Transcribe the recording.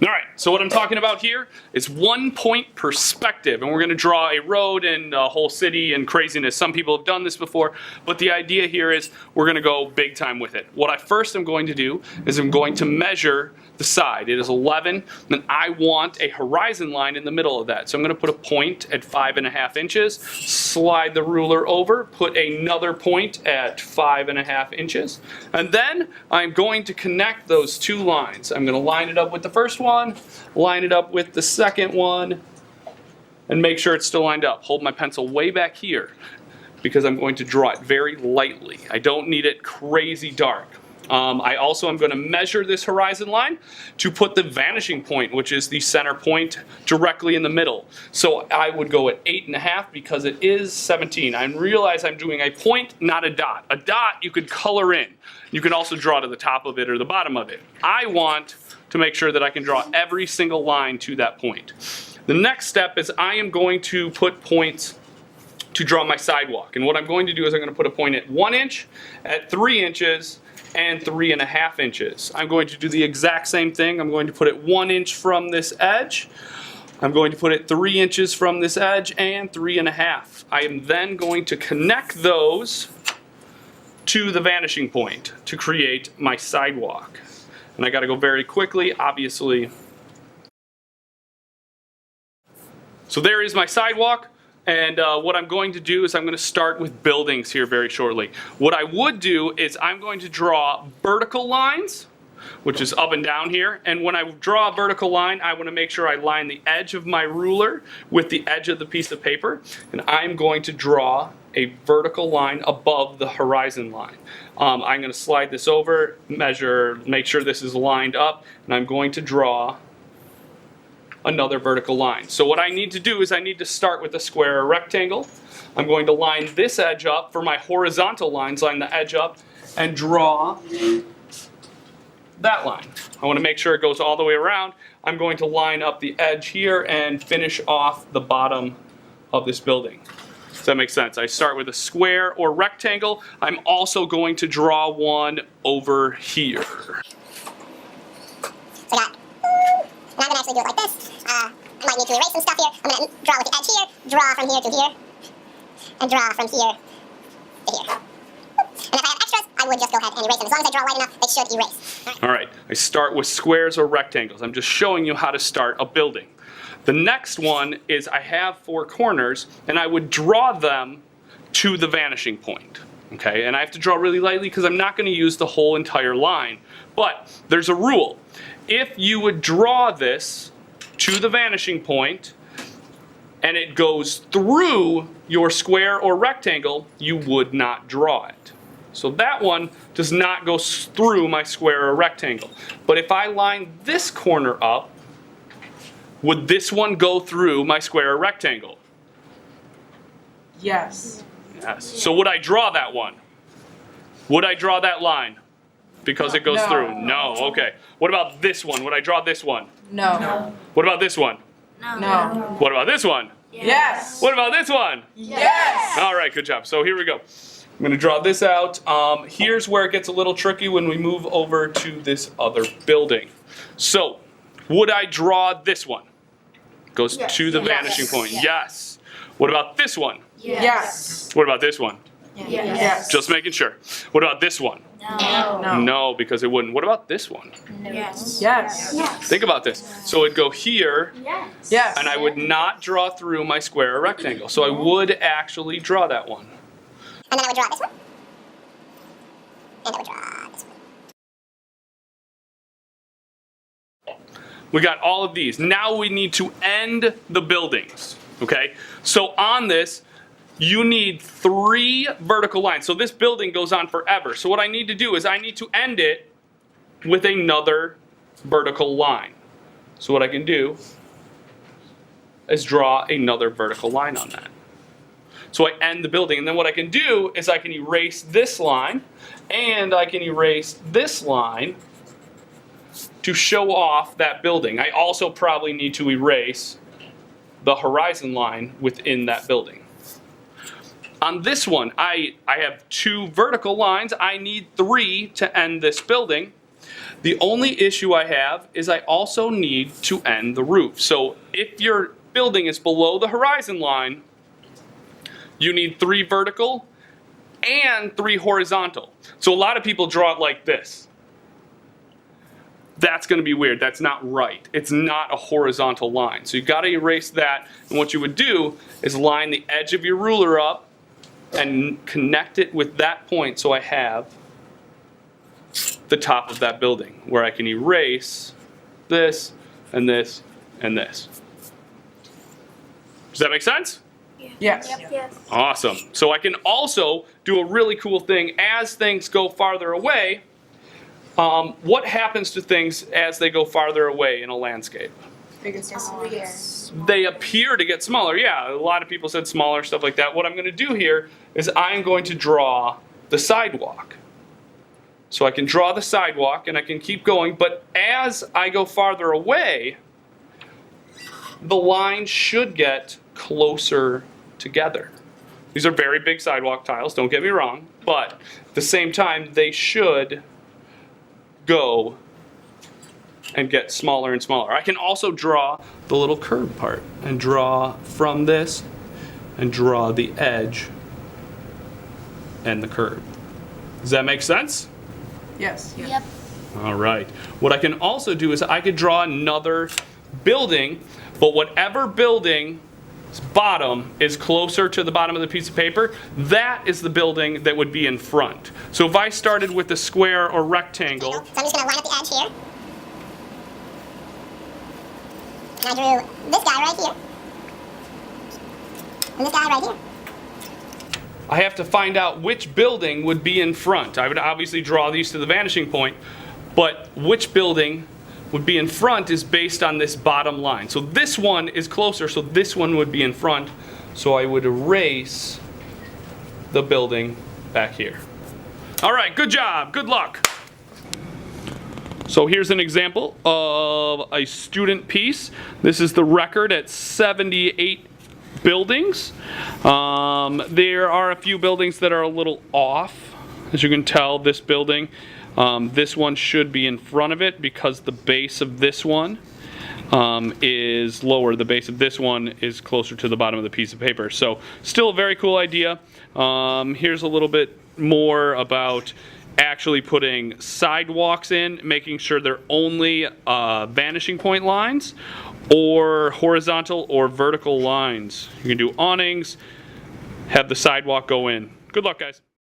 All right, so what I'm talking about here is 1-point perspective, and we're going to draw a road and a whole city and craziness. Some people have done this before, but the idea here is we're going to go big time with it. What I first am going to do is I'm going to measure the side. It is 11, and I want a horizon line in the middle of that. So I'm going to put a point at 5.5 inches, slide the ruler over, put another point at 5.5 inches, and then I'm going to connect those two lines. I'm going to line it up with the first one, line it up with the second one, and make sure it's still lined up. Hold my pencil way back here because I'm going to draw it very lightly. I don't need it crazy dark. I also am going to measure this horizon line to put the vanishing point, which is the center point, directly in the middle. So I would go at 8.5 because it is 17. I realize I'm doing a point, not a dot. A dot you could color in. You can also draw to the top of it or the bottom of it. I want to make sure that I can draw every single line to that point. The next step is I am going to put points to draw my sidewalk. And what I'm going to do is I'm going to put a point at 1 inch, at 3 inches, and 3.5 inches. I'm going to do the exact same thing. I'm going to put it 1 inch from this edge. I'm going to put it 3 inches from this edge and 3.5. I am then going to connect those to the vanishing point to create my sidewalk. And I got to go very quickly, obviously. So there is my sidewalk. And what I'm going to do is I'm going to start with buildings here very shortly. What I would do is I'm going to draw vertical lines, which is up and down here. And when I draw a vertical line, I want to make sure I line the edge of my ruler with the edge of the piece of paper. And I'm going to draw a vertical line above the horizon line. I'm going to slide this over, measure, make sure this is lined up, and I'm going to draw another vertical line. So what I need to do is I need to start with a square or rectangle. I'm going to line this edge up for my horizontal lines, line the edge up, and draw that line. I want to make sure it goes all the way around. I'm going to line up the edge here and finish off the bottom of this building. Does that make sense? I start with a square or rectangle. I'm also going to draw one over here. And I'm going to actually do it like this. I might need to erase some stuff here. I'm going to draw with the edge here, draw from here to here, and draw from here to here. And if I have extras, I would just go ahead and erase them. As long as I draw light enough, it should erase. All right, I start with squares or rectangles. I'm just showing you how to start a building. The next one is I have 4 corners, and I would draw them to the vanishing point. Okay, and I have to draw really lightly because I'm not going to use the whole entire line. But there's a rule. If you would draw this to the vanishing point and it goes through your square or rectangle, you would not draw it. So that one does not go through my square or rectangle. But if I line this corner up, would this one go through my square or rectangle? Yes. Yes. So would I draw that one? Would I draw that line? Because it goes through? No. Okay. What about this one? Would I draw this one? No. What about this one? No. What about this one? Yes. What about this one? Yes. All right, good job. So here we go. I'm going to draw this out. Here's where it gets a little tricky when we move over to this other building. So, would I draw this one? Goes to the vanishing point. Yes. What about this one? Yes. What about this one? Yes. Just making sure. What about this one? No. No, because it wouldn't. What about this one? Yes. Yes. Think about this. So it'd go here, Yes. and I would not draw through my square or rectangle. So I would actually draw that one. And then I would draw this one. And I would draw this one. We got all of these. Now we need to end the buildings, okay? So on this, you need 3 vertical lines. So this building goes on forever. So what I need to do is I need to end it with another vertical line. So what I can do is draw another vertical line on that. So I end the building, and then what I can do is I can erase this line, and I can erase this line to show off that building. I also probably need to erase the horizon line within that building. On this one, I have 2 vertical lines. I need 3 to end this building. The only issue I have is I also need to end the roof. So if your building is below the horizon line, you need 3 vertical and 3 horizontal. So a lot of people draw it like this. That's going to be weird. That's not right. It's not a horizontal line. So you've got to erase that. And what you would do is line the edge of your ruler up and connect it with that point so I have the top of that building where I can erase this and this and this. Does that make sense? Yes. Yes. Awesome. So I can also do a really cool thing as things go farther away. What happens to things as they go farther away in a landscape? They appear to get smaller. Yeah, a lot of people said smaller, stuff like that. What I'm going to do here is I'm going to draw the sidewalk. So I can draw the sidewalk and I can keep going, but as I go farther away, the lines should get closer together. These are very big sidewalk tiles, don't get me wrong, but at the same time, they should go and get smaller and smaller. I can also draw the little curved part and draw from this and draw the edge and the curve. Does that make sense? Yes. Yep. All right. What I can also do is I could draw another building, but whatever building's bottom is closer to the bottom of the piece of paper, that is the building that would be in front. So if I started with a square or rectangle, So I'm just going to line up the edge here. And I drew this guy right here. And this guy right here. I have to find out which building would be in front. I would obviously draw these to the vanishing point, but which building would be in front is based on this bottom line. So this one is closer, so this one would be in front. So I would erase the building back here. All right, good job, good luck. So here's an example of a student piece. This is the record at 78 buildings. There are a few buildings that are a little off. As you can tell, this building, this one should be in front of it because the base of this one is lower. The base of this one is closer to the bottom of the piece of paper. So still a very cool idea. Here's a little bit more about actually putting sidewalks in, making sure they're only vanishing point lines or horizontal or vertical lines. You can do awnings, have the sidewalk go in. Good luck, guys.